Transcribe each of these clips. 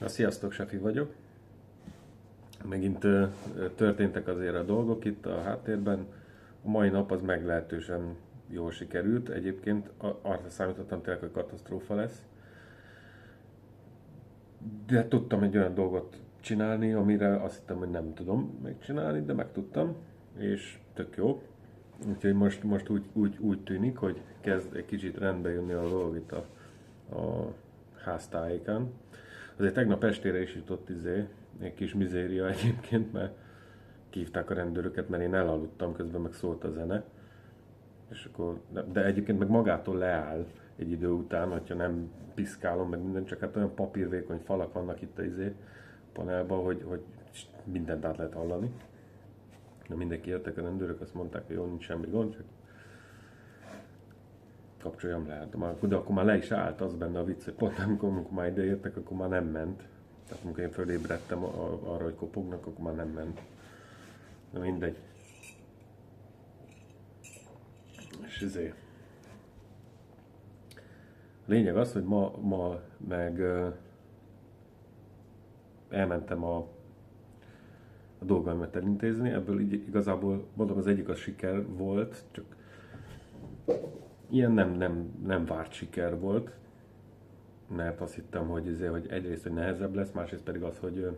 Sziasztok, Sefi vagyok. Megint történtek azért a dolgok itt a háttérben. A mai nap az meglehetősen jól sikerült. Egyébként arra számítottam tényleg, hogy katasztrófa lesz. De tudtam egy olyan dolgot csinálni, amire azt hittem, hogy nem tudom megcsinálni, de megtudtam. És tök jó. Úgyhogy most úgy tűnik, hogy kezd egy kicsit rendbe jönni a dolog itt a háztájékán. Azért tegnap estére is jutott egy kis mizéria egyébként, mert kihívták a rendőröket, mert én elaludtam, közben meg szólt a zene. És akkor, de egyébként meg magától leáll egy idő után, hogyha nem piszkálom, meg minden, csak hát olyan papírvékony falak vannak itt a panelban, hogy mindent át lehet hallani. De mindenki jöttek a rendőrök, azt mondták, hogy jó, nincs semmi gond, csak kapcsoljam le. De akkor már le is állt, az benne a vicc, hogy pont amikor már ide értek, akkor már nem ment. Tehát amikor én fölébredtem arra, hogy kopognak, akkor már nem ment. De mindegy. És a lényeg az, hogy ma meg elmentem a dolgaimat elintézni, ebből igazából mondom, az egyik az siker volt, csak ilyen nem várt siker volt, mert azt hittem, hogy egyrészt, hogy nehezebb lesz, másrészt pedig az, hogy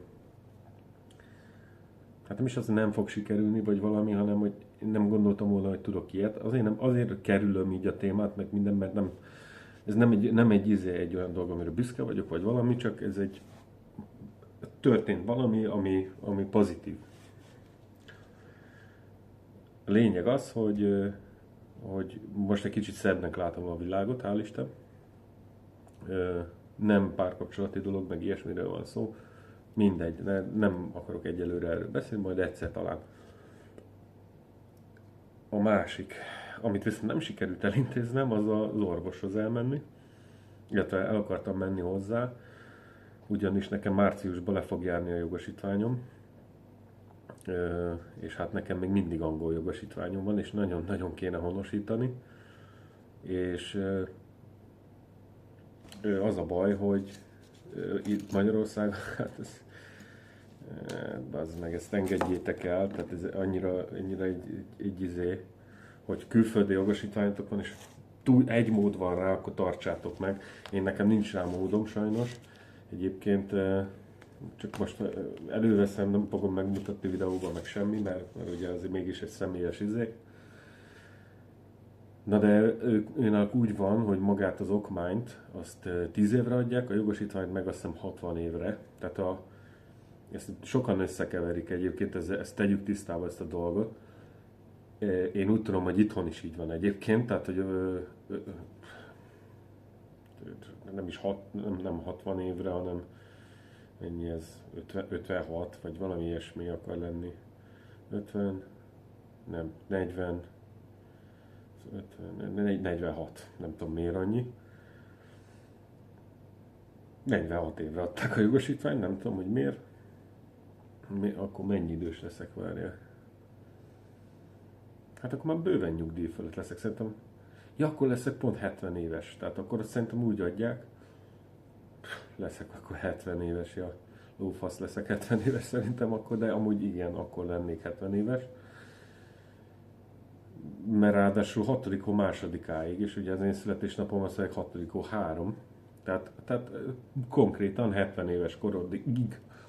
hát nem is az, hogy nem fog sikerülni, vagy valami, hanem hogy én nem gondoltam volna, hogy tudok ilyet. Azért kerülöm így a témát, meg minden, mert ez nem egy olyan dolog, amire büszke vagyok, vagy valami, csak ez egy történt valami, ami pozitív. A lényeg az, hogy most egy kicsit szebbnek látom a világot, hál' Isten. Nem párkapcsolati dolog, meg ilyesmiről van szó. Mindegy, nem akarok egyelőre erről beszélni, majd egyszer talán. A másik, amit viszont nem sikerült elintéznem, az az orvoshoz elmenni. Illetve el akartam menni hozzá, ugyanis nekem márciusban le fog járni a jogosítványom. És hát nekem még mindig angol jogosítványom van, és nagyon-nagyon kéne honosítani. És az a baj, hogy itt Magyarország, hát bazd meg, ezt engedjétek el, tehát ez annyira hogy külföldi jogosítványotok van, és egy mód van rá, akkor tartsátok meg. Nekem nincs rá módom sajnos. Egyébként csak most előveszem, nem fogom megmutatni videóban meg semmi, mert ugye azért mégis egy személyes Na de őnek úgy van, hogy magát az okmányt azt 10 évre adják, a jogosítványt meg azt hiszem 60 évre. Tehát ezt sokan összekeverik egyébként, ezt tegyük tisztába ezt a dolgot. Én úgy tudom, hogy itthon is így van egyébként, tehát hogy nem is nem 60 évre, hanem mennyi ez, 56, vagy valami ilyesmi akar lenni. 50, nem, 40, 50, 46, nem tudom miért annyi. 46 évre adták a jogosítványt, nem tudom, hogy miért. Akkor mennyi idős leszek, várja. Hát akkor már bőven nyugdíj fölött leszek, szerintem. Ja, akkor leszek pont 70 éves, tehát akkor azt szerintem úgy adják. Leszek akkor 70 éves, ja. Lófasz leszek 70 éves szerintem akkor, de amúgy igen, akkor lennék 70 éves. Mert ráadásul 6. hó másodikáig, és ugye az én születésnapom az 6. hó 3. Tehát konkrétan 70 éves korodig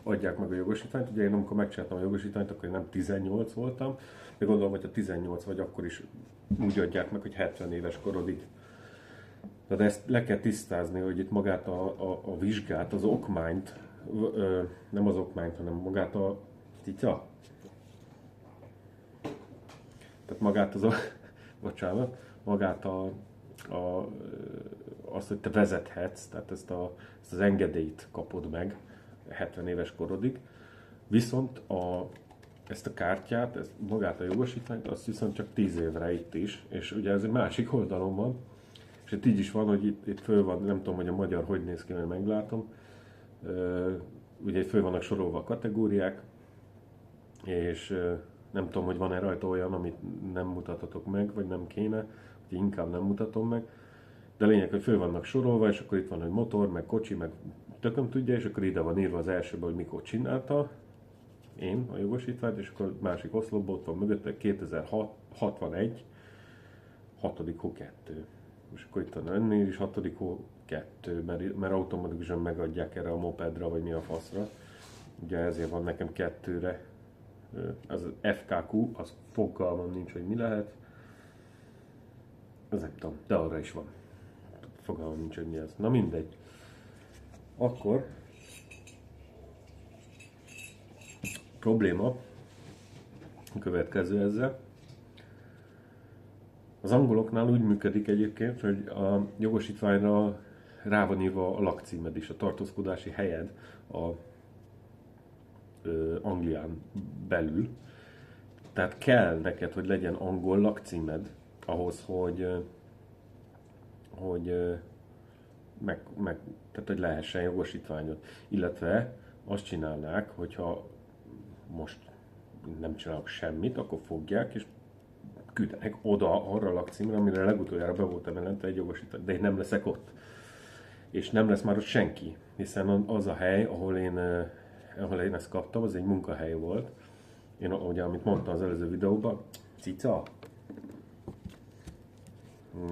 adják meg a jogosítványt. Ugye én amikor megcsináltam a jogosítványt, akkor én nem 18 voltam, de gondolom, hogy ha 18 vagy, akkor is úgy adják meg, hogy 70 éves korodig. De ezt le kell tisztázni, hogy itt magát a vizsgát, az okmányt, nem az okmányt, hanem magát a titya. Tehát magát bocsánat, magát azt, hogy te vezethetsz, tehát ezt az engedélyt kapod meg 70 éves korodig. Viszont ezt a kártyát, magát a jogosítványt, azt viszont csak 10 évre itt is, és ugye ez egy másik oldalon van, és itt így is van, hogy itt föl van, nem tudom, hogy a magyar hogy néz ki, mert meglátom. Ugye itt föl vannak sorolva a kategóriák, és nem tudom, hogy van-e rajta olyan, amit nem mutathatok meg, vagy nem kéne, hogy inkább nem mutatom meg. De a lényeg, hogy föl vannak sorolva, és akkor itt van, hogy motor, meg kocsi, meg tököm tudja, és akkor ide van írva az elsőben, hogy mikor csinálta, én a jogosítványt, és akkor másik oszlopban ott van mögötte 2061, 6. hó 2. És akkor itt van ennél is 6. hó 2, mert automatikusan megadják erre a mopedra, vagy mi a faszra. Ugye ezért van nekem 2-re. Az FKQ, az fogalmam nincs, hogy mi lehet. Ez nem tudom, de arra is van. Fogalmam nincs, hogy mi ez. Na mindegy. Akkor probléma a következő ezzel. Az angoloknál úgy működik egyébként, hogy a jogosítványra rá van írva a lakcímed is, a tartózkodási helyed a Anglián belül. Tehát kell neked, hogy legyen angol lakcímed ahhoz, tehát, hogy lehessen jogosítványod. Illetve azt csinálnák, hogyha most nem csinálok semmit, akkor fogják és küldenek oda arra a lakcímre, amire legutoljára be voltam jelentve egy jogosítvány, de én nem leszek ott. És nem lesz már ott senki, hiszen az a hely, ahol én ezt kaptam, az egy munkahely volt. Én ugye, amit mondtam az előző videóban, cica.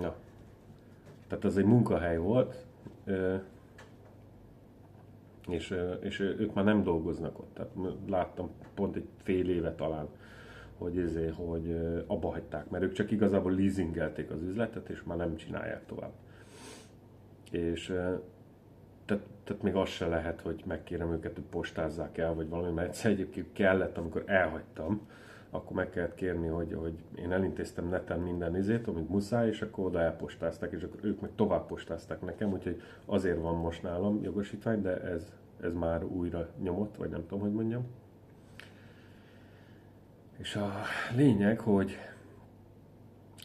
Na. Tehát az egy munkahely volt, és ők már nem dolgoznak ott. Tehát láttam pont egy fél éve talán, hogy abba hagyták, mert ők csak igazából leasingelték az üzletet, és már nem csinálják tovább. És tehát még az se lehet, hogy megkérem őket, hogy postázzák el, vagy valami, mert egyszer egyébként kellett, amikor elhagytam, akkor meg kellett kérni, hogy én elintéztem neten minden izét, amit muszáj, és akkor oda elpostázták, és akkor ők meg tovább postázták nekem, úgyhogy azért van most nálam jogosítvány, de ez már újra nyomott, vagy nem tudom, hogy mondjam. És a lényeg, hogy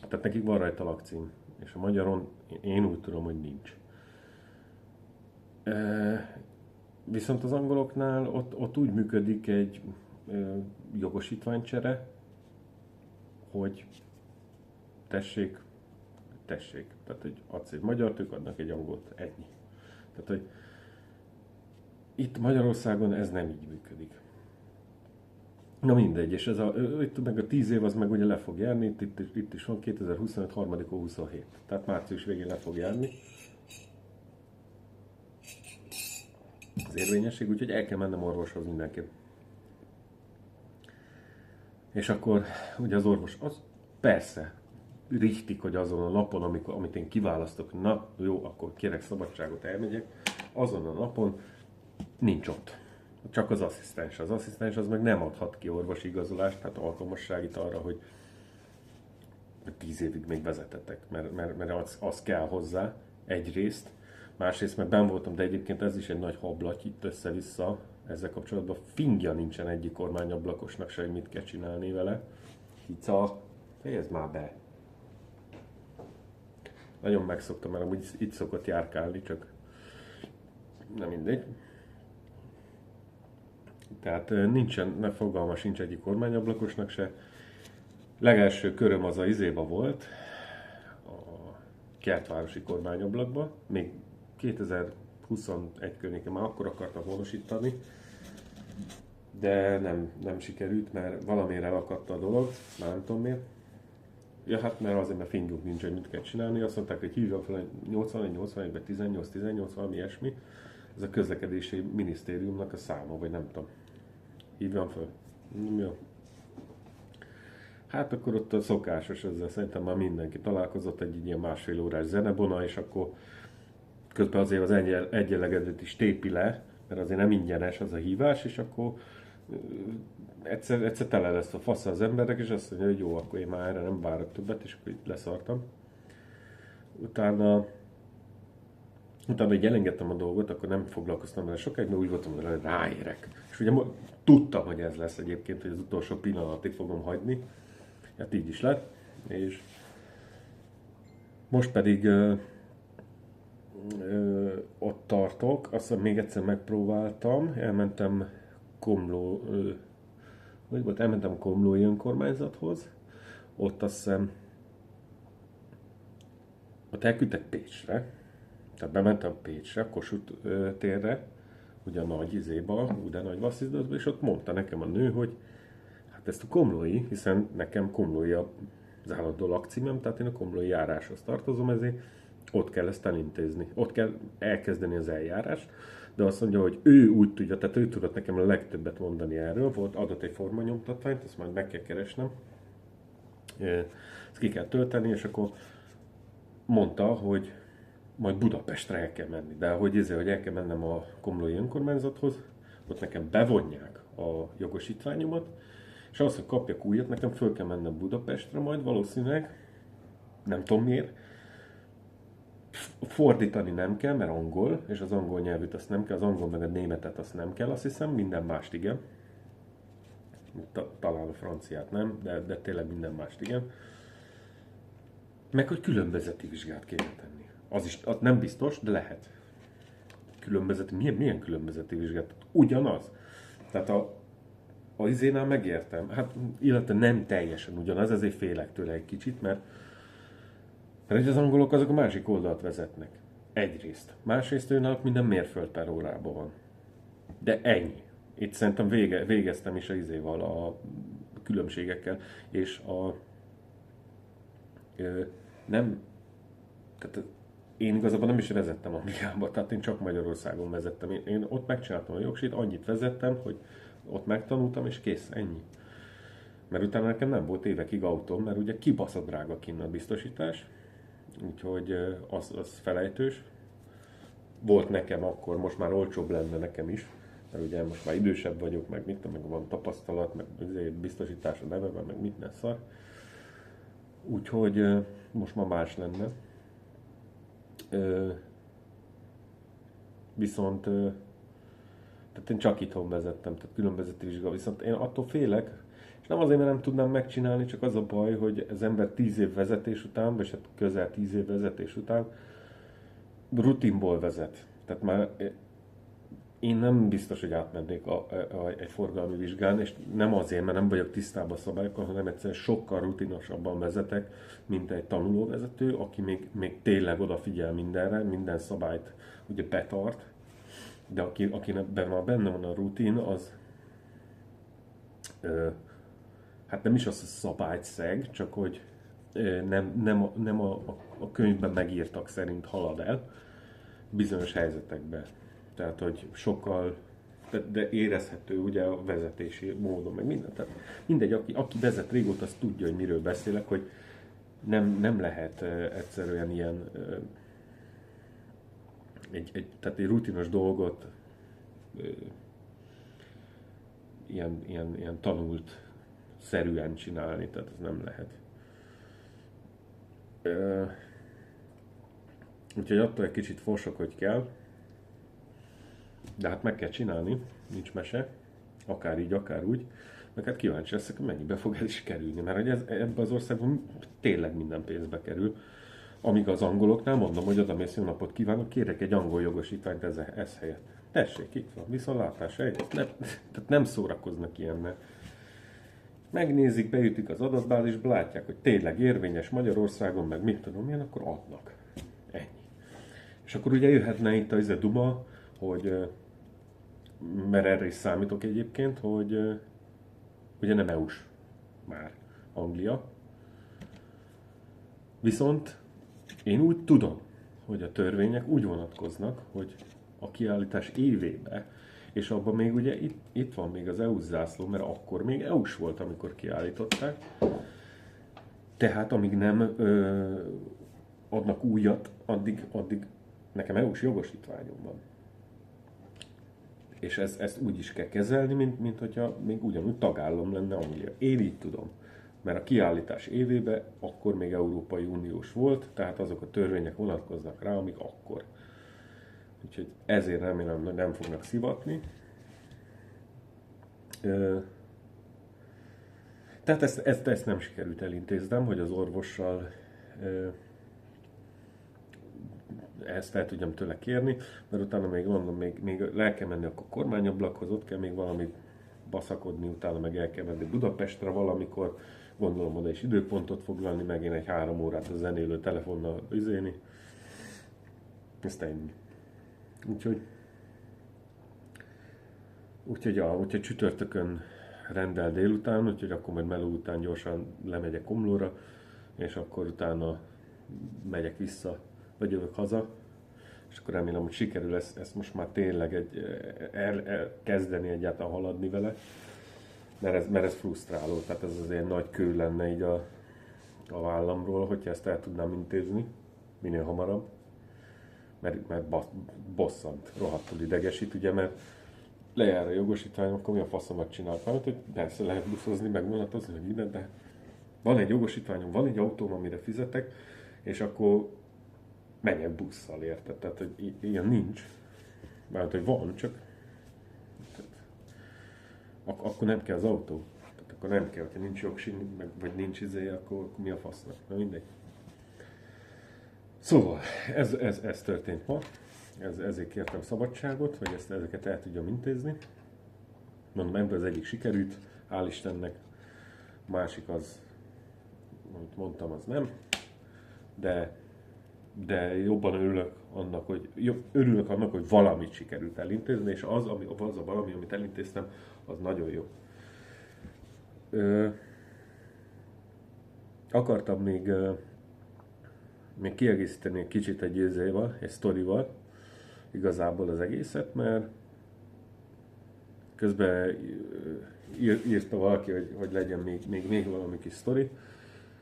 tehát nekik van rajta lakcím, és a magyaron én úgy tudom, hogy nincs. Viszont az angoloknál ott úgy működik egy jogosítványcsere, hogy tessék. Tehát, hogy adsz egy magyart, ők adnak egy angolt, ennyi. Tehát, hogy itt Magyarországon ez nem így működik. Na mindegy, és itt meg a 10 év az meg ugye le fog járni, itt is van 2025. 3. 27. Tehát március végén le fog járni az érvényesség, úgyhogy el kell mennem orvoshoz mindenképp. És akkor ugye az orvos, az persze, richtig, hogy azon a napon, amit én kiválasztok, na jó, akkor kérek szabadságot, elmegyek, azon a napon nincs ott. Csak az asszisztens. Az asszisztens az meg nem adhat ki orvosi igazolást, tehát alkalmasságit arra, hogy 10 évig még vezetetek, mert az kell hozzá egyrészt, másrészt meg benn voltam, de egyébként ez is egy nagy hablaty itt össze-vissza, ezzel kapcsolatban fingja nincsen egyik kormányablakosnak se, hogy mit kell csinálni vele. Hica, fejezd már be! Nagyon megszoktam, mert amúgy itt szokott járkálni, csak nem mindegy. Tehát nincsen, fogalma sincs egyik kormányablakosnak se. Legelső köröm az a izéba volt, a Kertvárosi kormányablakba, még 2021 környékén már akkor akartam honosítani, de nem sikerült, mert valamiért elakadt a dolog, már nem tudom miért. Ja, hát mert azért, mert fingjuk nincs, hogy mit kell csinálni. Azt mondták, hogy hívjam fel 81-81-ben 18-18, valami ilyesmi. Ez a közlekedési minisztériumnak a száma, vagy nem tudom. Hívjam fel. Jó. Hát akkor ott a szokásos ezzel, szerintem már mindenki találkozott, egy ilyen másfél órás zenebona, és akkor közben azért az egyenlegedet is tépi le, mert azért nem ingyenes az a hívás, és akkor egyszer tele lesz a fasz az emberek, és azt mondja, hogy jó, akkor én már erre nem várok többet, és akkor itt leszartam. Utána így elengedtem a dolgot, akkor nem foglalkoztam vele sokáig, mert úgy voltam, hogy ráérek. És ugye tudtam, hogy ez lesz egyébként, hogy az utolsó pillanatig fogom hagyni. Hát így is lett, és most pedig ott tartok, aztán még egyszer megpróbáltam, elmentem Komlói önkormányzathoz, ott azt hiszem, ott elküldtek Pécsre, Tehát bementem Pécsre, Kossuth térre, ugye a nagy izéba, de nagy vasszizdatba, és ott mondta nekem a nő, hogy hát ezt a komlói, hiszen nekem komlói az állandó lakcímem, tehát én a komlói járáshoz tartozom, ezért ott kell ezt elintézni, ott kell elkezdeni az eljárást, de azt mondja, hogy ő úgy tudja, tehát ő tudott nekem a legtöbbet mondani erről, adott egy formanyomtatványt, ezt majd meg kell keresnem, ezt ki kell tölteni, és akkor mondta, hogy majd Budapestre el kell menni, de hogy el kell mennem a komlói önkormányzathoz, ott nekem bevonják a jogosítványomat, és ahhoz, hogy kapjak újat, nekem föl kell mennem Budapestre majd valószínűleg, nem tudom miért, fordítani nem kell, mert angol, és az angol nyelvűt azt nem kell, az angol meg a németet azt nem kell, azt hiszem, minden mást igen. Talán a franciát nem, de tényleg minden mást igen. Meg hogy különbözeti vizsgát kéne tenni. Az nem biztos, de lehet. Különbözeti, milyen különbözeti vizsgát? Ugyanaz. Tehát a izénál megértem. Hát, illetve nem teljesen ugyanaz, ezért félek tőle egy kicsit, mert az angolok azok a másik oldalt vezetnek. Egyrészt. Másrészt őnáluk minden mérföld per órában van. De ennyi. Itt szerintem végeztem is a izéval, a különbségekkel, és nem, tehát én igazából nem is vezettem Angliába, tehát én csak Magyarországon vezettem. Én ott megcsináltam a jogsit, annyit vezettem, hogy ott megtanultam, és kész, ennyi. Mert utána nekem nem volt évekig autóm, mert ugye kibaszott drága kinn a biztosítás, úgyhogy az felejtős. Volt nekem akkor, most már olcsóbb lenne nekem is, mert ugye most már idősebb vagyok, meg van tapasztalat, meg biztosítás a neveben, meg minden szar. Úgyhogy most már más lenne. Viszont tehát én csak itthon vezettem, tehát különbözeti vizsga, viszont én attól félek, és nem azért, mert nem tudnám megcsinálni, csak az a baj, hogy az ember 10 év vezetés után, vagy hát közel 10 év vezetés után rutinból vezet. Tehát már én nem biztos, hogy átmennék egy forgalmi vizsgán, és nem azért, mert nem vagyok tisztában a szabályokkal, hanem egyszerűen sokkal rutinosabban vezetek, mint egy tanulóvezető, aki még tényleg odafigyel mindenre, minden szabályt ugye betart, de akinek benne van a rutin, az hát nem is az a szabályt szeg, csak hogy nem a könyvben megírtak szerint halad el bizonyos helyzetekben. Tehát, hogy sokkal, de érezhető ugye a vezetési módon, meg minden. Tehát mindegy, aki vezet régóta, az tudja, hogy miről beszélek, hogy nem lehet egyszerűen ilyen tehát egy rutinos dolgot ilyen tanult szerűen csinálni, tehát ez nem lehet. Úgyhogy attól egy kicsit forsok, hogy kell, de hát meg kell csinálni, nincs mese, akár így, akár úgy. Meg hát kíváncsi leszek, hogy mennyibe fog ez is kerülni, mert ebben az országban tényleg minden pénzbe kerül. Amíg az angoloknál mondom, hogy odamész, jó napot kívánok, kérek egy angol jogosítványt ez helyett. Tessék, itt van, viszontlátás, tehát nem szórakoznak ilyennel. Megnézik, beütik az adatbázisba, látják, hogy tényleg érvényes Magyarországon, meg mit tudom én, akkor adnak. Ennyi. És akkor ugye jöhetne itt a duma, hogy, mert erre is számítok egyébként, hogy ugye nem EU-s már Anglia. Viszont én úgy tudom, hogy a törvények úgy vonatkoznak, hogy a kiállítás évébe, és abban még ugye itt van még az EU-s zászló, mert akkor még EU-s volt, amikor kiállították. Tehát amíg nem adnak újat, addig nekem EU-s jogosítványom van. És ezt úgy is kell kezelni, mint hogyha még ugyanúgy tagállam lenne Anglia. Én így tudom. Mert a kiállítás évében akkor még Európai Uniós volt, tehát azok a törvények vonatkoznak rá, amik akkor. Úgyhogy ezért remélem, hogy nem fognak szivatni. Tehát ezt nem sikerült elintéznem, hogy az orvossal ezt el tudjam tőle kérni, mert utána még mondom, még el kell menni akkor kormányablakhoz, ott kell még valami baszakodni, utána meg el kell menni Budapestre valamikor, gondolom oda is időpontot foglalni, meg én egy 3 órát a zenélő telefonnal üzélni. Ezt ennyi. Úgyhogy úgyhogy csütörtökön rendel délután, úgyhogy akkor majd meló után gyorsan lemegyek Komlóra, és akkor utána megyek vissza, vagy jövök haza, és akkor remélem, hogy sikerül ezt most már tényleg kezdeni egyáltalán haladni vele, mert ez frusztráló, tehát ez azért nagy kő lenne így a vállamról, hogyha ezt el tudnám intézni minél hamarabb, mert bosszant, rohadtul idegesít, ugye, mert lejár a jogosítványom, akkor mi a faszomat csinálok? Hát, hogy persze lehet buszozni, meg vonatozni, hogy minden, de van egy jogosítványom, van egy autóm, amire fizetek, és akkor menjek busszal, érted? Tehát, hogy ilyen nincs. Mert hogy van, csak akkor nem kell az autó. Tehát akkor nem kell, hogyha nincs jogsi, vagy nincs akkor mi a fasznak? Na mindegy. Szóval, ez történt ma. Ezért kértem szabadságot, hogy ezeket el tudjam intézni. Mondom, ebből az egyik sikerült, hál' Istennek. A másik az, amit mondtam, az nem. De jobban örülök annak, hogy valamit sikerült elintézni, és az a valami, amit elintéztem, az nagyon jó. Akartam még kiegészíteni egy kicsit egy sztorival, igazából az egészet, mert közben írta valaki, hogy legyen még valami kis sztori,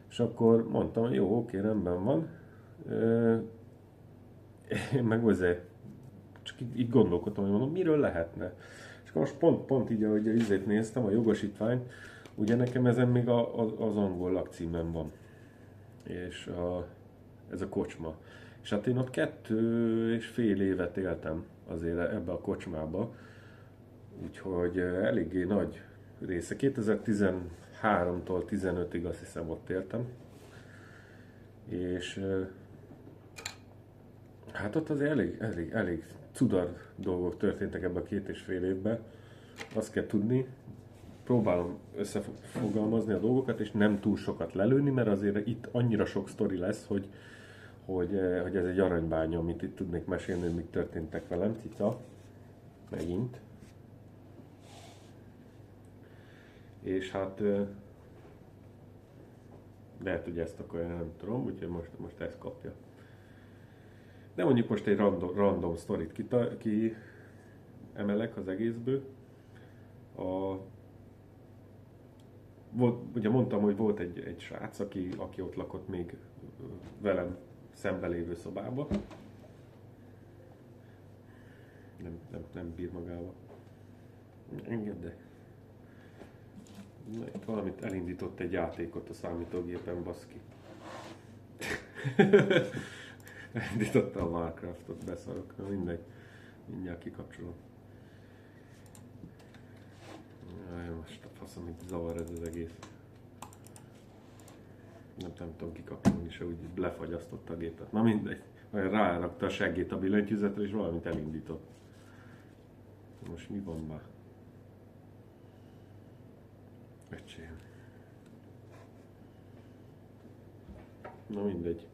és akkor mondtam, hogy jó, oké, rendben van. Én meg azért csak így gondolkodtam, hogy mondom, miről lehetne. És akkor most pont így, ahogy izét néztem, a jogosítvány, ugye nekem ezen még az angol lakcímem van. És ez a kocsma. És hát én ott 2,5 évet éltem azért ebbe a kocsmába, úgyhogy eléggé nagy része. 2013-tól 15-ig azt hiszem ott éltem. És hát ott azért elég cudar dolgok történtek ebben a 2,5 évben. Azt kell tudni, próbálom összefogalmazni a dolgokat, és nem túl sokat lelőni, mert azért itt annyira sok sztori lesz, hogy ez egy aranybánya, amit itt tudnék mesélni, hogy mik történtek velem. Cica, megint. És hát lehet, hogy ezt akarja, nem tudom, úgyhogy most ezt kapja. De mondjuk most egy random sztorit ki emelek az egészből. Ugye mondtam, hogy volt egy srác, aki ott lakott még velem szemben lévő szobába. Nem bír magával. Engedd, de... Itt valamit elindított egy játékot a számítógépen, baszki. Elindította a Minecraftot, beszarok, na mindegy. Mindjárt kikapcsolom. Jaj, most a faszom, itt zavar ez az egész. Nem tudom kikapcsolni se, úgy lefagyasztotta a gépet. Na mindegy. Olyan rárakta a seggét a billentyűzetre, és valamit elindított. Most mi van már? Öcsém. Na mindegy.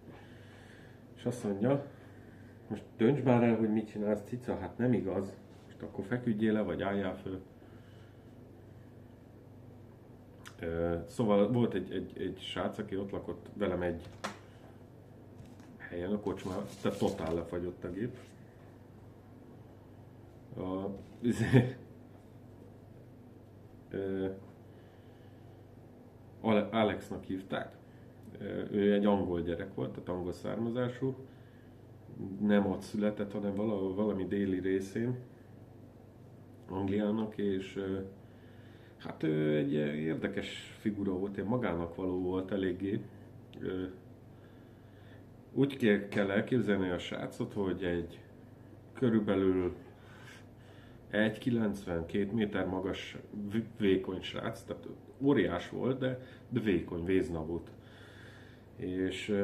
És azt mondja, most dönts már el, hogy mit csinálsz, cica, hát nem igaz. Most akkor feküdjél le, vagy álljál föl. Szóval volt egy srác, aki ott lakott velem egy helyen a kocsmában, tehát totál lefagyott a gép. Alexnak hívták. Ő egy angol gyerek volt, tehát angol származású. Nem ott született, hanem valami déli részén Angliának, és hát ő egy érdekes figura volt, egy magának való volt eléggé. Úgy kell elképzelni a srácot, hogy egy körülbelül 1,92 méter magas, vékony srác, tehát óriás volt, de vékony, véznavút. És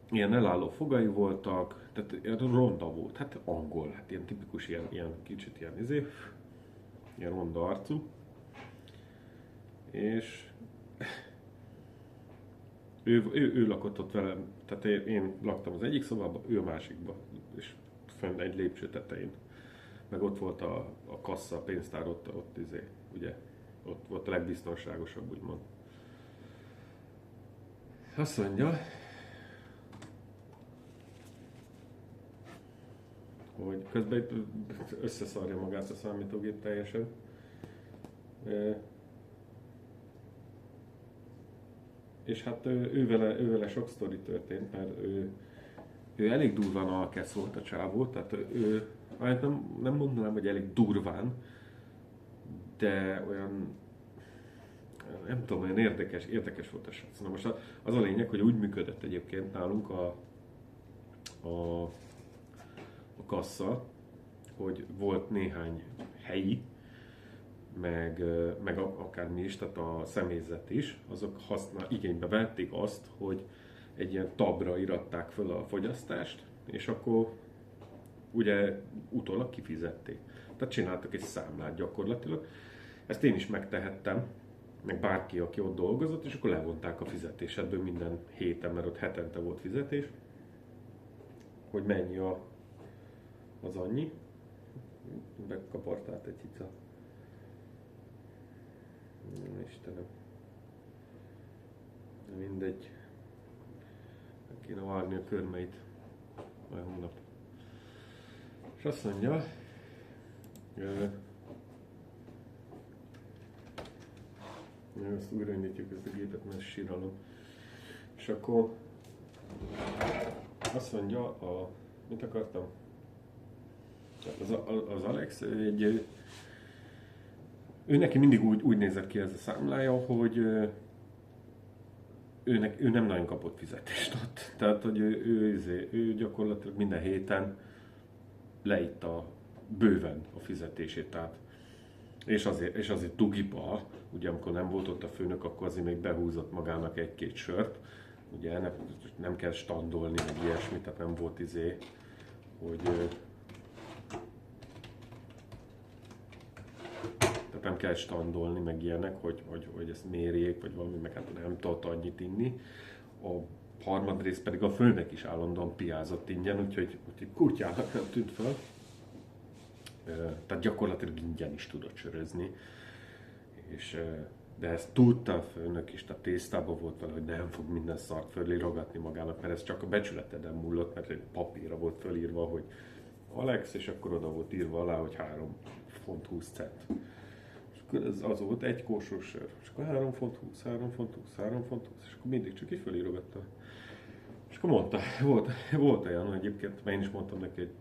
ilyen elálló fogai voltak, tehát ronda volt, hát angol, hát ilyen tipikus, ilyen kicsit ilyen ronda arcú. És ő lakott ott velem, tehát én laktam az egyik szobában, ő a másikban, és fenn egy lépcső tetején. Meg ott volt a kassa, a pénztár, ott ugye, ott volt a legbiztonságosabb, úgymond. Azt mondja, hogy közben összeszarja magát a számítógép teljesen. És hát ővele sok sztori történt, mert ő elég durván alkesz volt a csávó, tehát hát nem mondanám, hogy elég durván, de olyan, nem tudom, olyan érdekes volt a srác. Na most az a lényeg, hogy úgy működött egyébként nálunk a kassa, hogy volt néhány helyi, meg akármi is, tehát a személyzet is, azok igénybe vették azt, hogy egy ilyen tabra iratták föl a fogyasztást, és akkor ugye utólag kifizették. Tehát csináltak egy számlát gyakorlatilag. Ezt én is megtehettem, meg bárki, aki ott dolgozott, és akkor levonták a fizetésedből minden héten, mert ott hetente volt fizetés, hogy mennyi az annyi. Bekapartált egy cica. Istenem. Mindegy. Meg kéne vágni a körmeit. Majd hónap. És azt mondja, azt újraindítjuk ezt a gépet, mert síralom. És akkor azt mondja, mit akartam? Az Alex, ő neki mindig úgy nézett ki ez a számlája, hogy ő nem nagyon kapott fizetést ott. Tehát, hogy ő gyakorlatilag minden héten leitta bőven a fizetését. Tehát, és azért tugiba, ugye amikor nem volt ott a főnök, akkor azért még behúzott magának egy-két sört. Ugye nem kell standolni, meg ilyesmi, tehát nem volt hogy tehát nem kell standolni, meg ilyenek, hogy ezt mérjék, vagy valami, meg hát nem tudott annyit inni. A harmadrészt pedig a főnök is állandóan piázott ingyen, úgyhogy kutyának nem tűnt fel. Tehát gyakorlatilag ingyen is tudott sörözni. De ezt tudta a főnök is, tehát tésztában volt vele, hogy nem fog minden szart fölírogatni magának, mert ez csak a becsületeden múlott, mert egy papírra volt fölírva, hogy Alex, és akkor oda volt írva alá, hogy 3 font 20 cent. És akkor ez az volt egy kósos sör. És akkor 3 font 20, 3 font 20, 3 font 20, és akkor mindig csak így fölírogatta. És akkor mondta, volt olyan, hogy egyébként, mert én is mondtam neki, hogy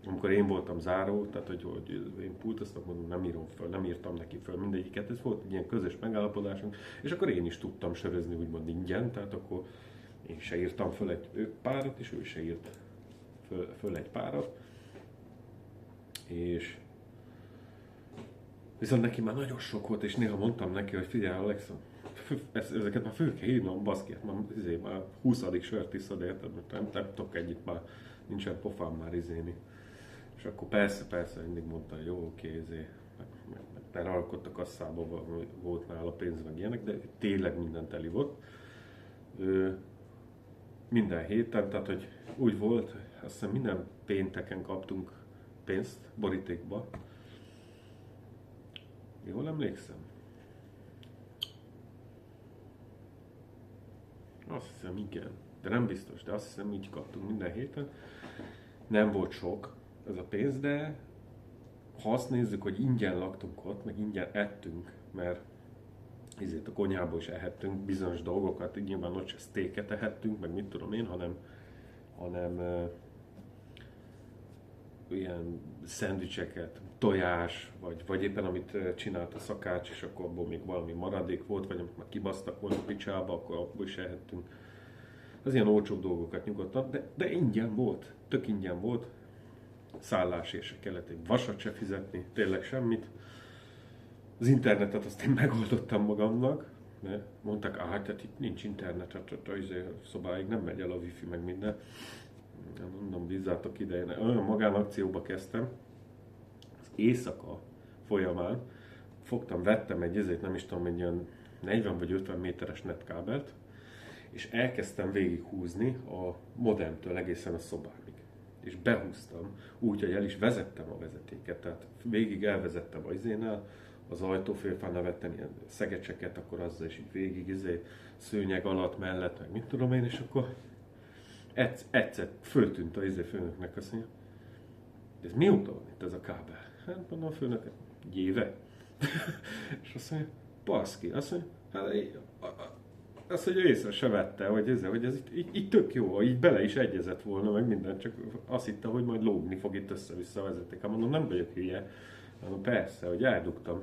amikor én voltam záró, tehát hogy én pultoztam, mondom, nem írom föl, nem írtam neki föl mindegyiket, ez volt egy ilyen közös megállapodásunk, és akkor én is tudtam sörözni úgymond ingyen, tehát akkor én se írtam föl egy párat, és ő se írt föl egy párat. És viszont neki már nagyon sok volt, és néha mondtam neki, hogy figyelj Alex, ezeket már föl kell írnom, baszki, már 20. sört iszod, érted, nem tudok ennyit, már nincsen pofám már izéni. És akkor persze, mindig mondta, hogy jó, oké, mert alkott a kasszában, volt nála pénz, meg ilyenek, de tényleg minden teli volt. Minden héten, tehát hogy úgy volt, azt hiszem minden pénteken kaptunk pénzt borítékba. Jól emlékszem? Azt hiszem igen, de nem biztos, de azt hiszem így kaptunk minden héten. Nem volt sok ez a pénz, de ha azt nézzük, hogy ingyen laktunk ott, meg ingyen ettünk, mert ezért a konyhából is ehettünk bizonyos dolgokat, így nyilván ott se sztéket ehettünk, meg mit tudom én, hanem ilyen szendvicseket, tojás, vagy éppen amit csinált a szakács, és akkor abból még valami maradék volt, vagy amit már kibasztak volna a picsába, akkor abból is ehettünk. Az ilyen olcsóbb dolgokat nyugodtan, de ingyen volt, tök ingyen volt. Szállásért se kellett egy vasat se fizetni, tényleg semmit. Az internetet azt én megoldottam magamnak, mert mondták, tehát itt nincs internet, a szobáig nem megy el a wifi, meg minden. Mondom, bízzátok ide, én olyan magánakcióba kezdtem, az éjszaka folyamán vettem egy nem is tudom, egy ilyen 40 vagy 50 méteres netkábelt, és elkezdtem végighúzni a modemtől egészen a szobáig. És behúztam, úgy, hogy el is vezettem a vezetéket, tehát végig elvezettem az izénál, az ajtófélfánál vettem ilyen szegecseket, akkor azzal is így végig szőnyeg alatt, mellett, meg mit tudom én, és akkor egyszer föltűnt a főnöknek, azt mondja, ez mióta van itt ez a kábel? Hát mondom a főnök, egy éve. És azt mondja, baszki, azt mondja, hát azt, hogy ő észre se vette, hogy ez így tök jó, így bele is egyezett volna, meg minden, csak azt hitte, hogy majd lógni fog itt össze-vissza a vezeték. Hát mondom, nem vagyok hülye. Mondom, persze, hogy eldugtam,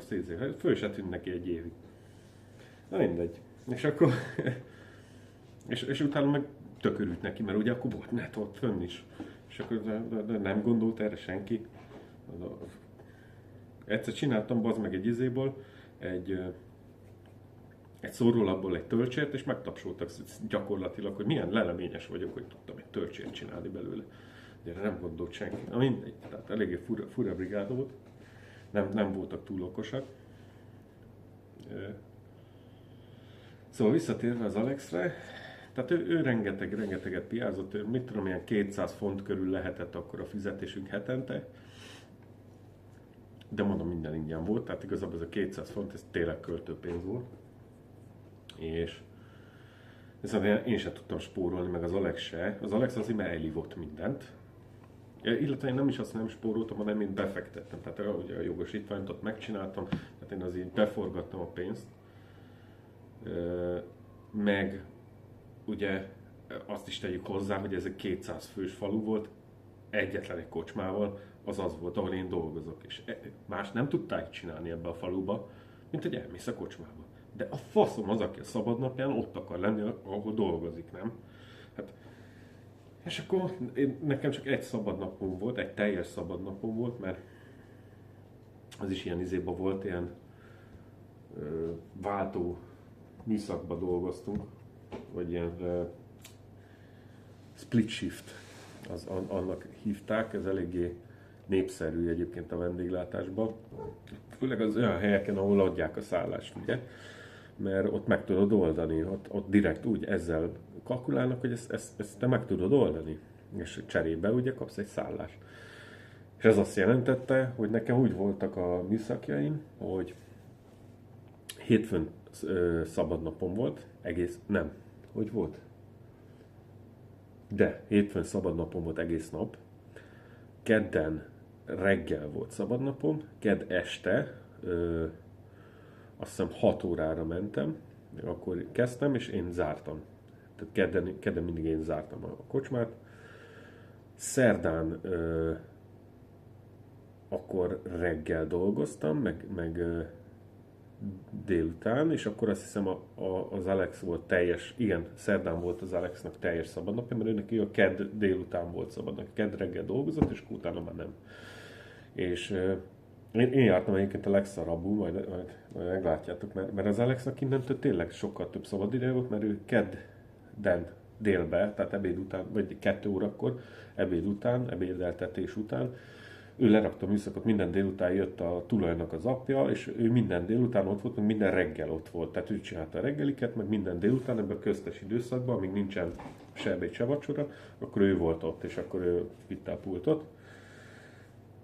föl se tűnt neki egy évig. Na mindegy. És akkor, és utána meg tök örült neki, mert ugye akkor volt net ott fönn is. És akkor de nem gondolt erre senki. Egyszer csináltam, bazd meg egy izéból, egy szórólapból egy töltsért, és megtapsoltak gyakorlatilag, hogy milyen leleményes vagyok, hogy tudtam egy töltsért csinálni belőle. De erre nem gondolt senki. Na mindegy, tehát eléggé fura brigád volt. Nem voltak túl okosak. Szóval visszatérve az Alexre, tehát ő rengeteget piázott, ő mit tudom, ilyen 200 font körül lehetett akkor a fizetésünk hetente. De mondom, minden ingyen volt, tehát igazából ez a 200 font, ez tényleg költőpénz volt. És viszont én sem tudtam spórolni, meg az Alex se. Az Alex azért már elivott mindent. Illetve én nem is azt nem spóroltam, hanem én befektettem. Tehát ugye a jogosítványt ott megcsináltam, tehát én azért beforgattam a pénzt. Meg ugye azt is tegyük hozzá, hogy ez egy 200 fős falu volt, egyetlen egy kocsmával, az volt, ahol én dolgozok. És más nem tudták csinálni ebbe a faluba, mint hogy elmész a kocsmába. De a faszom az, aki a szabadnapján ott akar lenni, ahol dolgozik, nem? Hát, és akkor nekem csak egy szabadnapom volt, egy teljes szabadnapom volt, mert az is ilyen izéba volt, ilyen váltó műszakba dolgoztunk, vagy ilyen split shift, annak hívták, ez eléggé népszerű egyébként a vendéglátásban, főleg az olyan helyeken, ahol adják a szállást, ugye? Mert ott meg tudod oldani, ott direkt úgy ezzel kalkulálnak, hogy ezt te meg tudod oldani, és cserébe ugye kapsz egy szállást. És ez azt jelentette, hogy nekem úgy voltak a műszakjaim, hogy hétfőn szabadnapom volt, hogy volt? De hétfőn szabadnapom volt egész nap, kedden reggel volt szabadnapom, kedd este, azt hiszem 6 órára mentem, akkor kezdtem, és én zártam. Tehát kedden mindig én zártam a kocsmát. Szerdán akkor reggel dolgoztam, meg délután, és akkor azt hiszem az Alex volt teljes, igen, szerdán volt az Alexnak teljes szabadnapja, mert őnek a kedd délután volt szabadnap. Kedd reggel dolgozott, és utána már nem. És én jártam egyébként a legszarabbul, majd meglátjátok, mert az Alexnak innentől tényleg sokkal több szabad ideje volt, mert ő kedden délbe, tehát ebéd után, vagy 2 órakor, ebéd után, ebédeltetés után, ő lerakta a műszakot, minden délután jött a tulajnak az apja, és ő minden délután ott volt, meg minden reggel ott volt. Tehát ő csinálta a reggeliket, meg minden délután ebben a köztes időszakban, amíg nincsen se ebéd, se vacsora, akkor ő volt ott, és akkor ő vitte a pultot.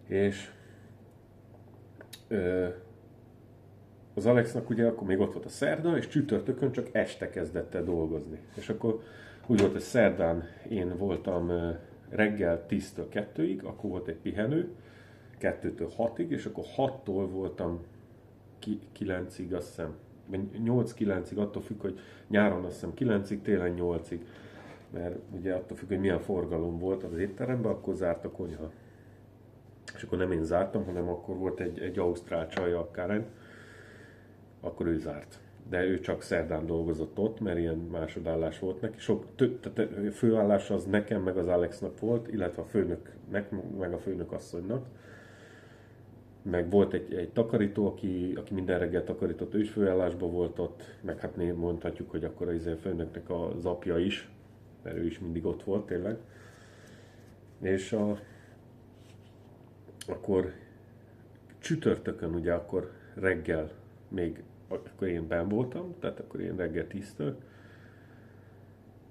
És az Alexnak ugye akkor még ott volt a szerda, és csütörtökön csak este kezdett el dolgozni. És akkor úgy volt, hogy szerdán én voltam reggel 10-től 2-ig, akkor volt egy pihenő, 2-től 6-ig, és akkor 6-tól voltam 9-ig, azt hiszem, 8-9-ig, attól függ, hogy nyáron azt hiszem 9-ig, télen 8-ig, mert ugye attól függ, hogy milyen forgalom volt az étteremben, akkor zárt a konyha. És akkor nem én zártam, hanem akkor volt egy ausztrál csaj a Karen, akkor ő zárt. De ő csak szerdán dolgozott ott, mert ilyen másodállás volt neki. Tehát a főállás az nekem, meg az Alexnak volt, illetve a főnöknek, meg a főnök asszonynak. Meg volt egy takarító, aki minden reggel takarított, ő is főállásban volt ott, meg hát mondhatjuk, hogy akkor a főnöknek az apja is, mert ő is mindig ott volt tényleg. És akkor csütörtökön ugye akkor reggel még akkor én benn voltam, tehát akkor én reggel 10-től,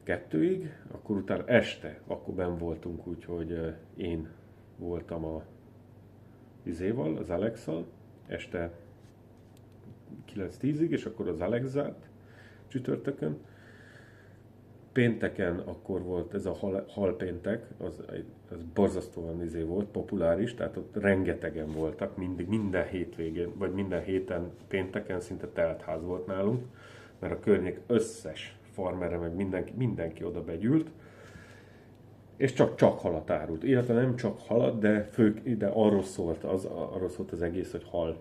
2-ig, akkor utána este, akkor benn voltunk, úgyhogy én voltam a izéval, az Alex-szal, este 9-10-ig, és akkor az Alex zárt csütörtökön. Pénteken akkor volt ez a halpéntek, az borzasztóan volt, populáris, tehát ott rengetegen voltak, mindig, minden hétvégén, vagy minden héten pénteken szinte teltház volt nálunk, mert a környék összes farmerre, meg mindenki oda begyűlt, és csak halat árult. Illetve nem csak halat, de arról szólt az egész, hogy hal.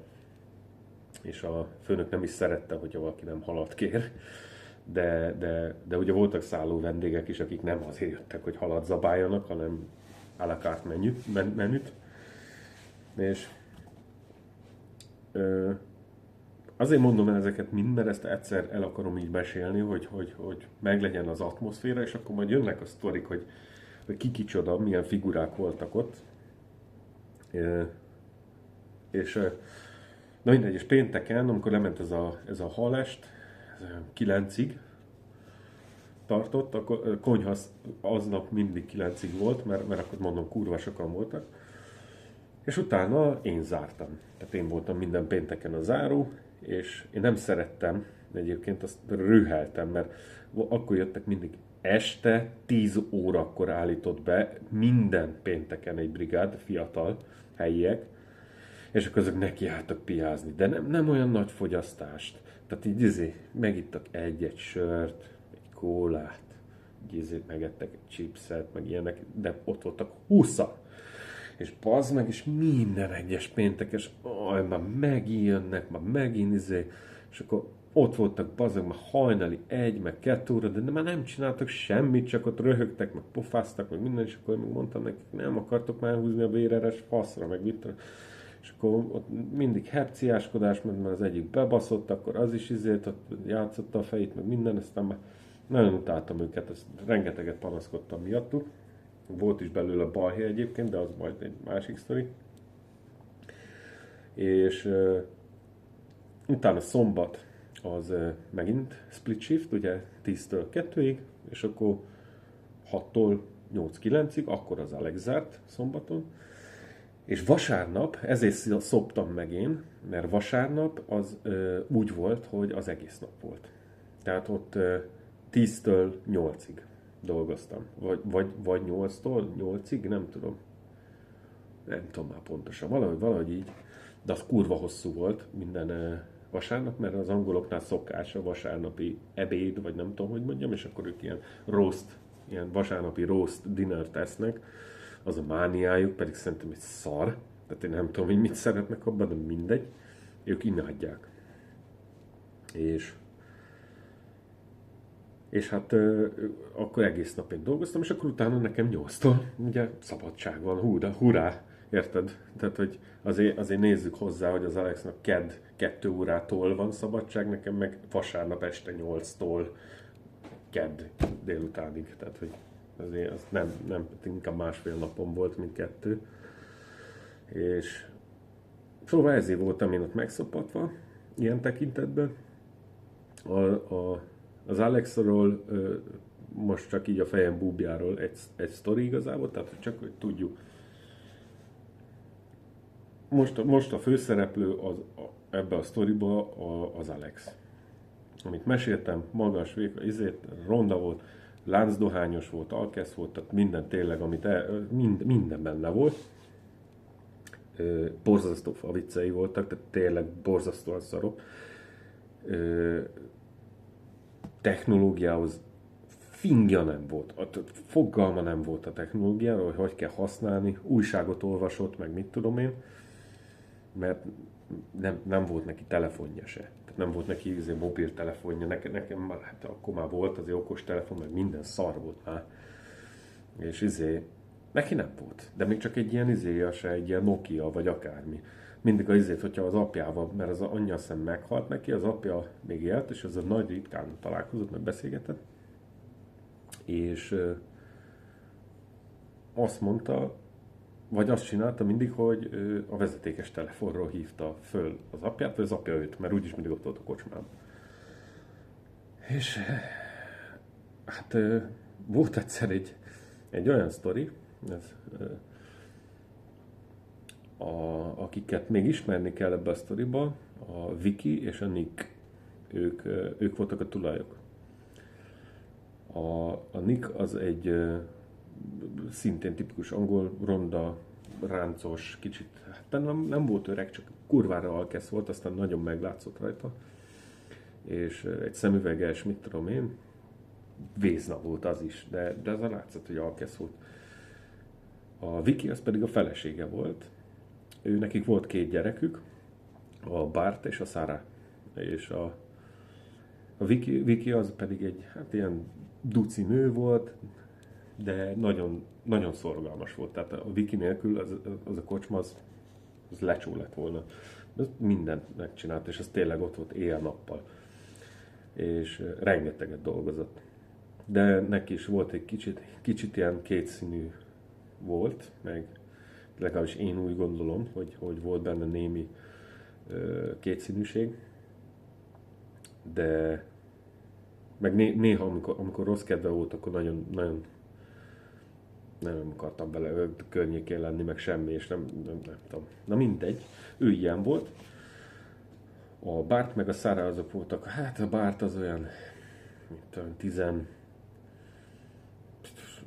És a főnök nem is szerette, hogyha valaki nem halat kér. De ugye voltak szálló vendégek is, akik nem azért jöttek, hogy halat zabáljanak, hanem à la carte menüt. És azért mondom el ezeket mind, mert ezt egyszer el akarom így mesélni, hogy meglegyen az atmoszféra, és akkor majd jönnek a sztorik, hogy ki kicsoda, milyen figurák voltak ott. És na mindegy, és pénteken, amikor lement ez a halest, 9-ig tartott, akkor konyhasz aznap mindig 9-ig volt, mert akkor mondom, kurva sokan voltak. És utána én zártam. Tehát én voltam minden pénteken a záró, és én nem szerettem, egyébként azt rüheltem, mert akkor jöttek mindig este 10 órakor állított be minden pénteken egy brigád, fiatal helyiek, és akkor azok nekiálltak piázni, de nem olyan nagy fogyasztást. Tehát így megittak egy sört, egy kólát, megettek egy chipset, meg ilyenek, de ott voltak 20-an. És bazd meg, és minden egyes péntekes, már megint jönnek, már megint és akkor ott voltak bazd meg, már hajnali 1, meg 2 óra, de már nem csináltak semmit, csak ott röhögtek, meg pofáztak, meg minden, és akkor még mondtam nekik, nem akartok már húzni a véreres faszra, meg mit. És akkor ott mindig herciáskodás, mert az egyik bebaszott, akkor az is ott játszotta a fejét, meg minden, aztán már nagyon utáltam őket, ezt rengeteget panaszkodtam miattuk. Volt is belőle balhé egyébként, de az majd egy másik sztori. És utána szombat az megint split shift, ugye 10-től 2-ig, és akkor 6-tól 8-9-ig, akkor az Alex zárt szombaton. És vasárnap, ezért szoptam meg én, mert vasárnap az úgy volt, hogy az egész nap volt. Tehát ott 10-től 8-ig dolgoztam. Vagy 8-tól 8-ig, nem tudom. Nem tudom már pontosan, valahogy így. De az kurva hosszú volt minden vasárnap, mert az angoloknál szokás a vasárnapi ebéd, vagy nem tudom, hogy mondjam, és akkor ők ilyen vasárnapi roast dinner tesznek. Az a mániájuk, pedig szerintem egy szar. Tehát én nem tudom, hogy mit szeretnek abban, de mindegy. Ők imádják. És hát akkor egész nap én dolgoztam, és akkor utána nekem 8-tól ugye szabadság van, hurrá, érted? Tehát, hogy azért nézzük hozzá, hogy az Alexnak kedd 2 órától van szabadság, nekem meg vasárnap este 8-tól kedd délutánig. Tehát, hogy azért az nem, inkább másfél napom volt, mint 2. És szóval ezért voltam én ott megszopatva, ilyen tekintetben. Az Alexról most csak így a fejem búbjáról egy sztori igazából, tehát csak hogy tudjuk. Most a főszereplő ebbe a sztoriba az Alex. Amit meséltem, magas, ronda volt, láncdohányos volt, alkesz volt, tehát minden tényleg, minden benne volt. Borzasztó viccei voltak, tehát tényleg borzasztóan szarok. Technológiához fingja nem volt, fogalma nem volt a technológiáról, hogy kell használni, újságot olvasott, meg mit tudom én, mert nem volt neki telefonja se. Tehát nem volt neki mobiltelefonja, nekem már, hát akkor már volt az okos telefon, meg minden szar volt már. És neki nem volt. De még csak egy ilyen se, egy ilyen Nokia, vagy akármi. Mindig hogyha az apjával, mert az anyja szem meghalt neki, az apja még élt, és az a nagy ritkán találkozott, meg beszélgetett. És azt mondta, vagy azt csinálta mindig, hogy a vezetékes telefonról hívta föl az apját, vagy az apja őt, mert úgyis mindig ott volt a kocsmában. És Hát volt egyszer egy olyan sztori, ez, akiket még ismerni kell ebbe a sztoriba, a Vicky és a Nick. Ők voltak a tulajok. A Nick az egy szintén tipikus angol, ronda, ráncos, kicsit, hát nem volt öreg, csak kurvára alkesz volt, aztán nagyon meglátszott rajta. És egy szemüveges, mit tudom én, vézna volt az is, de az a látszott, hogy alkesz volt. A Vicky az pedig a felesége volt. Nekik volt 2 gyerekük, a Bart és a Sarah. És a Vicky az pedig egy hát ilyen duci nő volt, de nagyon, nagyon szorgalmas volt. Tehát a Vicky nélkül az a kocsma az lecsó lett volna. Ez mindent megcsinált, és ez tényleg ott volt éjjel-nappal. És rengeteget dolgozott. De neki is volt egy kicsit ilyen kétszínű volt, meg legalábbis én úgy gondolom, hogy volt benne némi kétszínűség. De meg néha, amikor rossz kedve volt, akkor nagyon, nagyon nem akartam bele környékén lenni, meg semmi, és nem tudom. Na mindegy, ő ilyen volt. A Bart meg a Sarah azok voltak, hát a Bart az olyan, mit tudom,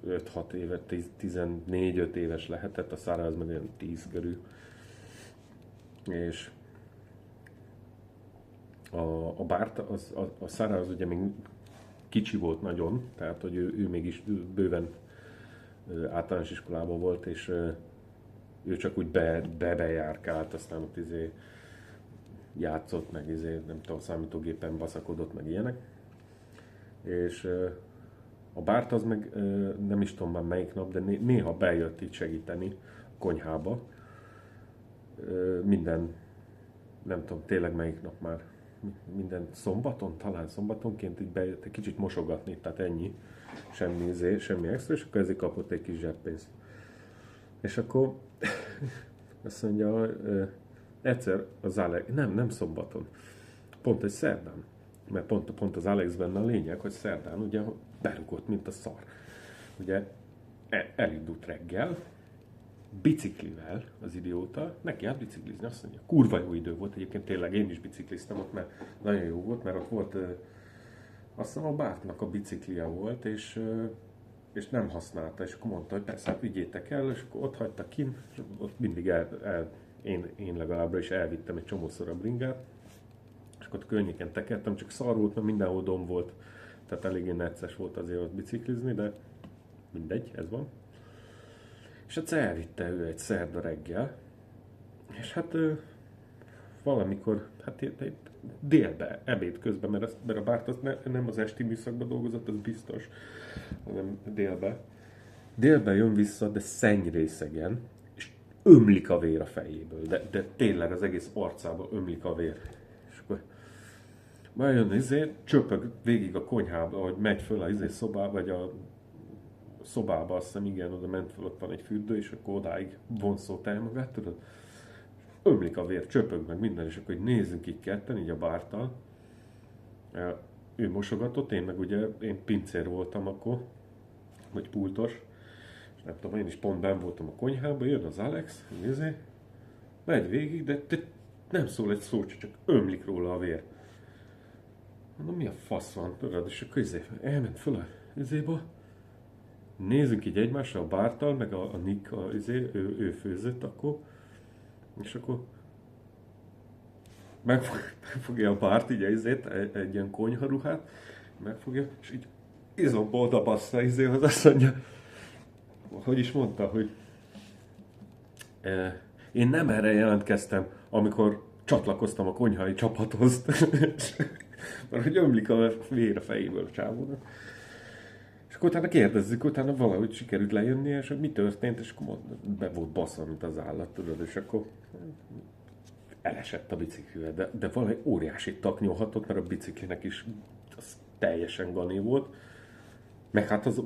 15-6 éves, 14-5 éves lehetett, a Sarah az meg olyan 10 körül. És a Bart, a Sarah az ugye még kicsi volt nagyon, tehát hogy ő mégis bőven általános iskolában volt, és ő csak úgy bejárkált, aztán ott játszott, meg nem tudom, számítógépen baszakodott, meg ilyenek. És a Bart az meg nem is tudom már melyik nap, de néha bejött itt segíteni a konyhába. Minden, nem tudom, tényleg melyik nap már, minden szombaton, talán szombatonként így bejött egy kicsit mosogatni, tehát ennyi, semmi extra, és akkor ezért kapott egy kis zseppénzt. És akkor azt mondja, egyszer az Alex, nem szombaton, pont egy szerdán, mert pont az Alex benne a lényeg, hogy szerdán ugye berugott, mint a szar. Ugye elindult reggel, biciklivel az idióta, neki állt biciklizni, azt mondja, kurva jó idő volt, egyébként tényleg én is bicikliztem ott, mert nagyon jó volt, mert ott volt, azt hiszem a Bartnak a biciklia volt, és nem használta, és akkor mondta, hogy persze, hát vigyétek el, és akkor ott hagyta kint, és ott mindig én legalábbra is elvittem egy csomószor a bringát, és akkor a környéken tekertem, csak szar volt, mert mindenhol domb volt, tehát eléggé necces volt azért ott biciklizni, de mindegy, ez van. És egyszer elvitte ő egy szerda reggel, és hát valamikor, hát délbe, ebéd közben, mert a Bart az nem az esti műszakban dolgozott, az biztos, hanem délbe. Délbe jön vissza, de szennyrészegen, és ömlik a vér a fejéből, de tényleg az egész arcába ömlik a vér. És akkor bejön csöpög végig a konyhába, hogy megy föl a szobába, vagy a szobába, azt hiszem, igen, oda ment fel, ott van egy fürdő, és akkor odáig vonszoltál magát, tudod? Ömlik a vér, csöpög meg minden, és akkor nézzünk így ketten, így a Bárttal. Ő mosogatott, én meg ugye, én pincér voltam akkor, vagy pultos, és nem tudom, én is pont benn voltam a konyhában, jön az Alex, megy végig, de nem szól egy szó, csak ömlik róla a vér. Mondom, mi a fasz van, tudod? És akkor elment föl a nézzünk így egymásra a Bárttal, meg a Nick, ő főzött akkor, és akkor megfogja a Bárt így egy ilyen konyharuhát, megfogja, és így izomba oda bassza az azt mondja, hogy is mondta, hogy én nem erre jelentkeztem, amikor csatlakoztam a konyhai csapathoz, mert hogy ömlik a vér a fejéből a csávónak. És akkor utána kérdezzük, utána valahogy sikerült lejönni, és hogy mi történt, és akkor be volt baszva, mint az állat, tudod, és akkor elesett a biciklivel, de valami óriási taknyolhatott, mert a biciklinek is az teljesen gané volt, meg hát az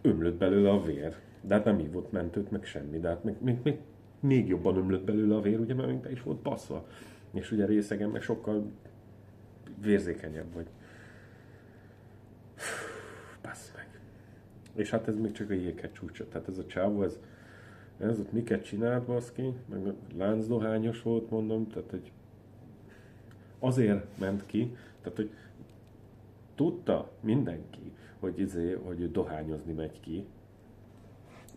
ömlött belőle a vér, de hát nem hívott mentőt, meg semmi, de hát még jobban ömlött belőle a vér, ugye, mert még be is volt baszva, és ugye részegen meg sokkal vérzékenyebb vagy. Basszus. És hát ez még csak a jéghegy csúcsa. Tehát ez a csávó, ez ott miket csinált, baszki, meg láncdohányos volt, mondom, tehát hogy azért ment ki, tehát hogy tudta mindenki, hogy ő dohányozni megy ki,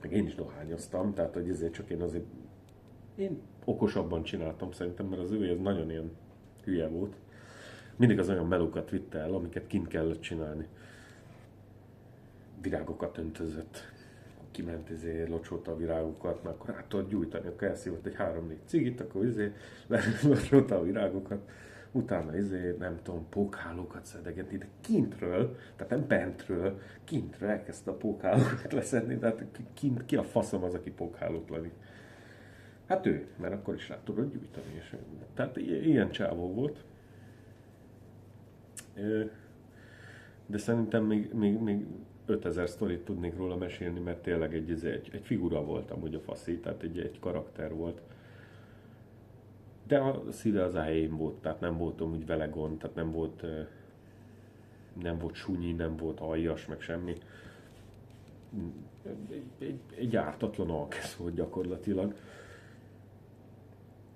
meg én is dohányoztam, tehát hogy csak én okosabban csináltam szerintem, mert az ő az nagyon ilyen hülye volt. Mindig az olyan melókat vitte el, amiket kint kellett csinálni. Virágokat öntözött. Kiment, locsolta a virágokat, mert akkor át tudott gyújtani, akkor elszívott egy 3-4 cigit, akkor locsolta a virágokat, utána nem tudom, pókhálókat szedegetni, de kintről, tehát nem bentről, kintről elkezdte a pókhálókat leszedni, tehát ki a faszom az, aki pókhálótlani. Hát ő, mert akkor is rá tudott gyújtani. Tehát ilyen csávó volt. De szerintem még 5000 sztorit tudnék róla mesélni, mert tényleg egy figura volt amúgy a faszi, tehát egy karakter volt. De a szíve az helyén volt, tehát nem volt úgy vele gond, tehát nem volt sunyi, nem volt aljas, meg semmi. Egy ártatlan alkesz volt gyakorlatilag.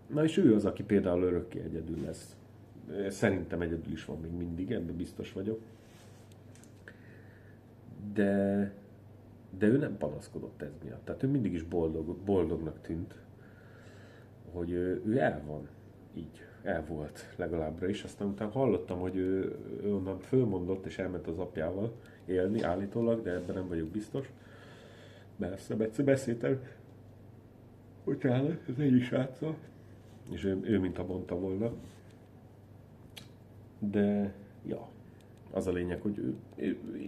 Na és ő az, aki például örökké egyedül lesz. Szerintem egyedül is van még mindig, ebben biztos vagyok. De ő nem panaszkodott ez miatt. Tehát ő mindig is boldognak tűnt, hogy ő el van. Így, el volt legalábbra is. Aztán utána hallottam, hogy ő onnan fölmondott és elment az apjával élni állítólag, de ebben nem vagyok biztos. Persze, beszéltem. Bocsánat, ez egyik sráccal. És ő mintha mondta volna. De, ja, az a lényeg, hogy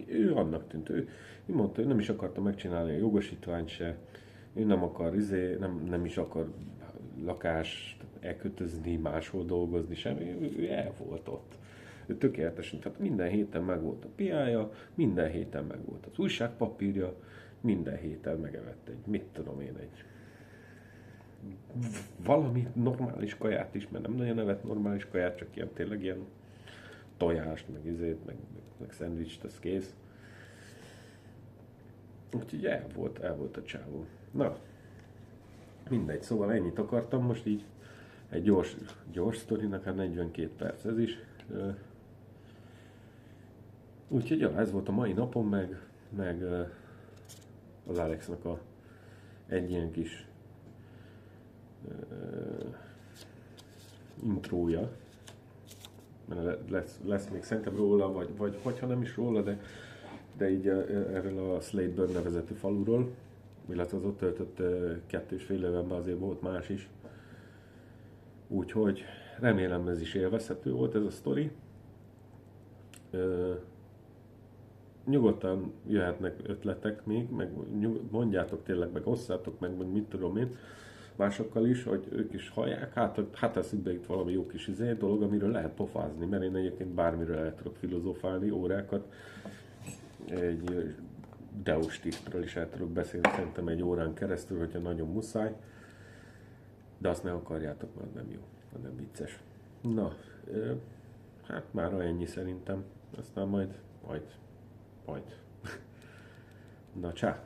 ő annak tűnt. Ő mondta, hogy nem is akarta megcsinálni a jogosítványt se, ő nem akar, nem is akar lakást elkötözni, máshol dolgozni sem, ő el volt ott. Ő tökéletesen, tehát minden héten meg volt a piája, minden héten meg volt az újságpapírja, minden héten megevett mit tudom én, valami normális kaját is, mert nem nagyon evett normális kaját, csak tényleg ilyen tojást, meg szendvicst, az kész. Úgyhogy el volt a csávó. Na, mindegy, szóval ennyit akartam most így. Egy gyors sztorinak, hát 42 perc ez is. Úgyhogy ja, ez volt a mai napom, meg az Alexnak egy ilyen kis intrója. Mert lesz még szerintem róla, vagy ha nem is róla, de így erről a Slateburn nevezetű faluról, illetve az ott töltött 2,5 évben azért volt más is. Úgyhogy remélem ez is élvezhető volt ez a sztori. Nyugodtan jöhetnek ötletek még, meg mondjátok tényleg, meg osszátok meg mit tudom én, másokkal is, hogy ők is hallják, hát eszükbe jut valami jó kis dolog, amiről lehet pofázni, mert én egyébként bármiről el tudok filozofálni órákat. Egy Deus Tiftről is el tudok beszélni szerintem egy órán keresztül, hogyha nagyon muszáj, de azt ne akarjátok, mert nem jó, nem vicces. Na, hát már ennyi szerintem, aztán majd. Na, csá!